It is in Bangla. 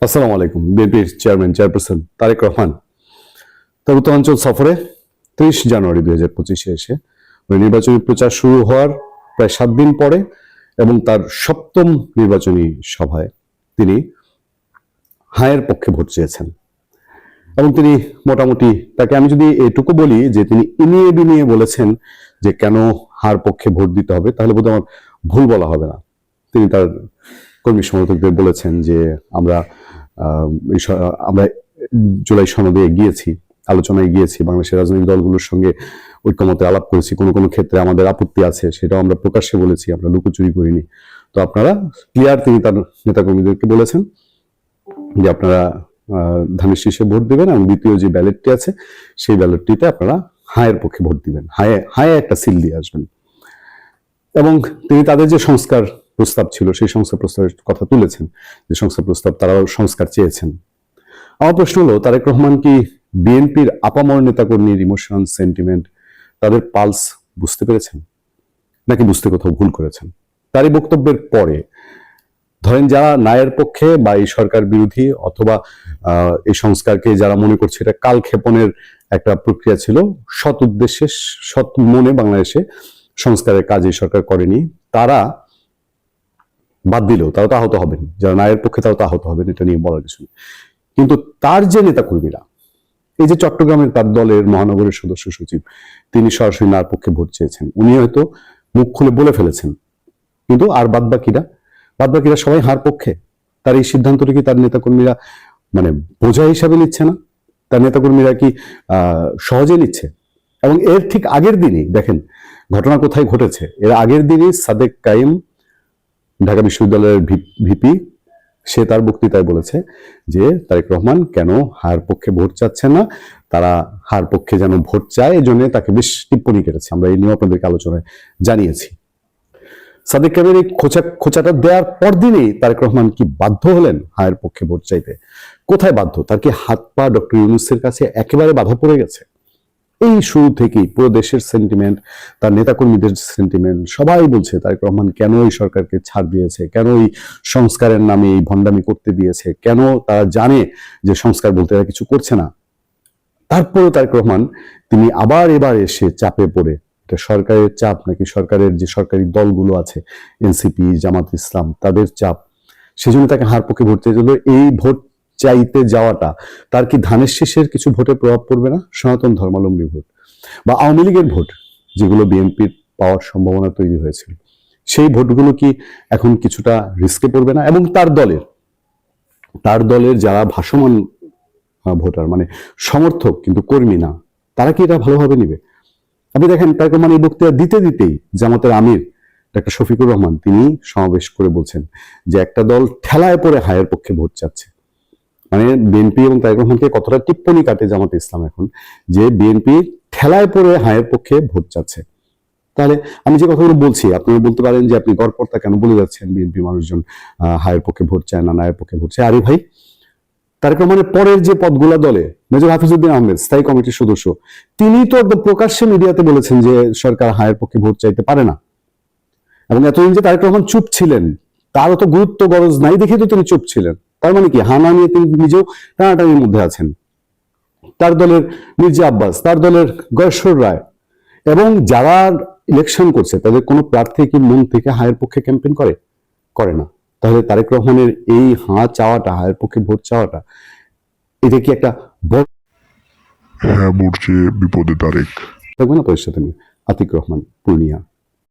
আসসালামু আলাইকুম। বিএনপির চেয়ারপারসন তারেক রহমান তার উত্তরাঞ্চল সফরে 30 জানুয়ারি 2025 এসে নির্বাচনী প্রচার শুরু হওয়ার প্রায় 7 দিন পরে এবং তার সপ্তম নির্বাচনী সভায় তিনি হায়ের পক্ষে ভোট চেয়েছেন এবং তিনি মোটামুটি তাকে আমি যদি এটুকু বলি যে তিনি ইনিয়ে বিনিয়ে বলেছেন যে কেন হার পক্ষে ভোট দিতে হবে, তাহলে বোধহয় আমার ভুল বলা হবে না। তিনি তার কর্মী সমর্থকদের বলেছেন যে আমরা জুলাই সনদে গিয়েছি, আলোচনায় গিয়েছি, বাংলাদেশের রাজনৈতিক দলগুলোর সঙ্গে ঐক্যমতে আলাপ করেছি, কোনো কোনো ক্ষেত্রে আমাদের আপত্তি আছে, সেটাও আমরা প্রকাশ্যে বলেছি, আমরা লুকোচুরি করিনি। তো আপনারা ক্লিয়ার, তিনি তার নেতাকর্মীদেরকে বলেছেন যে আপনারা ধানের শীষে ভোট দিবেন এবং দ্বিতীয় যে ব্যালটটি আছে সেই ব্যালটটিতে আপনারা হায়ের পক্ষে ভোট দিবেন, হায়ে একটা সিল দিয়ে আসবেন। এবং তিনি তাদের যে সংস্কার প্রস্তাব ছিল সেই সংস্কার প্রস্তাবের কথা তুলেছেন, যে সংস্কার প্রস্তাব তারাও সংস্কার চেয়েছেন। আমার প্রশ্ন হলো, তারেক রহমান কি বিএনপির আপামর নেতাকর্মীর ইমোশন, সেন্টিমেন্ট, তাদের পালস বুঝতে পেরেছেন, নাকি বুঝতে কোথাও ভুল করেছেন? তারই বক্তব্যের পরে ধরেন যারা ন্যায়ের পক্ষে বা এই সরকার বিরোধী অথবা এই সংস্কারকে যারা মনে করছে এটা কালক্ষেপণের একটা প্রক্রিয়া ছিল, সৎ উদ্দেশ্যে সৎ মনে বাংলাদেশে সংস্কারের কাজ এই সরকার করেনি, তারা বাদ দিলেও তারা তো আহত হবেন, যারা ন্যায়ের পক্ষে তারা তো আহত হবেন, এটা নিয়ে বলার কিছু নেই। কিন্তু তার যে নেতাকর্মীরা, এই যে চট্টগ্রামের তার দলের মহানগরের সদস্য সচিব, তিনি সরাসরি নার পক্ষে ভোট চেয়েছেন, উনি হয়তো মুখ খুলে বলে ফেলেছেন, কিন্তু আর বাদবাকিরা সবাই হার পক্ষে। তার এই সিদ্ধান্তটি কি তার নেতাকর্মীরা মানে বোঝা হিসাবে নিচ্ছে না? তার নেতাকর্মীরা কি সহজে নিচ্ছে? এবং এর ঠিক আগের দিনই দেখেন ঘটনা কোথায় ঘটেছে। এর আগের দিনই সাদেক কাইম, ঢাকা বিশ্ববিদ্যালয়ের ভিপি, সে তার বক্তৃতায় বলেছে যে তারেক রহমান কেন হার পক্ষে ভোট চাচ্ছেন না, তারা হার পক্ষে যেন ভোট চায়, এই জন্য তাকে বেশ টিপ্পণী করেছে। আমরা এই নিয়ে আপনাদেরকে আলোচনায় জানিয়েছি। সাদেক কাইমের এই খোঁচাটা দেওয়ার পর দিনেই তারেক রহমান কি বাধ্য হলেন হায়ের পক্ষে ভোট চাইতে? কোথায় বাধ্য? তার কি হাত পা ডক্টর ইউনূসের কাছে একেবারে বাধা পড়ে গেছে? এই শুরু থেকেই পুরো দেশের সেন্টিমেন্ট, তার নেতাকর্মীদের সেন্টিমেন্ট, সবাই বলছে তারেক রহমান কেন এই সরকারকে ছাড় দিয়েছে, কেন এই সংস্কারের নামে এই ভণ্ডামি করতে দিয়েছে, কেন তারা জানে যে সংস্কার বলতে তারা কিছু করছে না। তারপরেও তারেক রহমান তিনি আবার এবার এসে চাপে পড়ে, এটা সরকারের চাপ নাকি সরকারের যে সরকারি দলগুলো আছে এনসিপি, জামাত ইসলাম, তাদের চাপ, সেজন্য তাকে হার পক্ষে ভোট চাইতে হলো। এই ভোট চাইতে যাওয়াটা তার কি ধানের শীষের কিছু ভোটে প্রভাব পড়বে না? সনাতন ধর্মাবলম্বী ভোট বা আওয়ামী লীগের ভোট, যেগুলো বিএনপির পাওয়ার সম্ভাবনা তৈরি হয়েছিল, সেই ভোটগুলো কি এখন কিছুটা রিস্কে পড়বে না? এবং তার দলের যারা ভাসমান ভোটার, মানে সমর্থক কিন্তু কর্মী না, তারা কি এটা ভালোভাবে নিবে? আপনি দেখেন তারেক রহমান এই বক্তৃতা দিতেই জামাতের আমির ডাক্তার শফিকুর রহমান তিনি সমাবেশ করে বলছেন যে একটা দল ঠেলায় পড়ে হায়ের পক্ষে ভোট চাচ্ছে। মানে বিএনপি এবং তারেক রহমানকে কতটা টিপ্পণী কাটে জামাত ইসলাম এখন, যে বিএনপি ঠেলায় পড়ে হায়ের পক্ষে ভোট চাচ্ছে। তাহলে আমি যে কথাগুলো বলছি, আপনি বলতে পারেন যে আপনি গড়পড়তা কেন বলে যাচ্ছেন বিএনপি মানুষজন হায়ের পক্ষে ভোট চায় না, নায়ের পক্ষে ভোট চায়। আরে ভাই, তারেক রহমানের পরের যে পদগুলা দলে মেজর হাফিজউদ্দিন আহমেদ, স্থায়ী কমিটির সদস্য, তিনি তো একদম প্রকাশ্যে মিডিয়াতে বলেছেন যে সরকার হায়ের পক্ষে ভোট চাইতে পারে না। এবং এতদিন যে তারেক রহমান চুপ ছিলেন, তারও তো গুরুত্ব গরজ নাই দেখে তো তিনি চুপ ছিলেন। তার মানে কি, হানা নিয়ে তিনি নিজেও টানাটানির মধ্যে আছেন। তার দলের মির্জা আব্বাস, তার দলের গয়েশ্বর রায় এবং যারা ইলেকশন করছে তাদের কোনো প্রার্থী কি মন থেকে হায়ের পক্ষে ক্যাম্পেইন করে না? তাহলে তারেক রহমানের এই চাওয়াটা, হায়ের পক্ষে ভোট চাওয়াটা, এটা কি একটা বড়? হ্যাঁ, মরছে বিপদে তারেক। থাকবে না? পরিষদ আতিক রহমান, পূর্ণিয়া।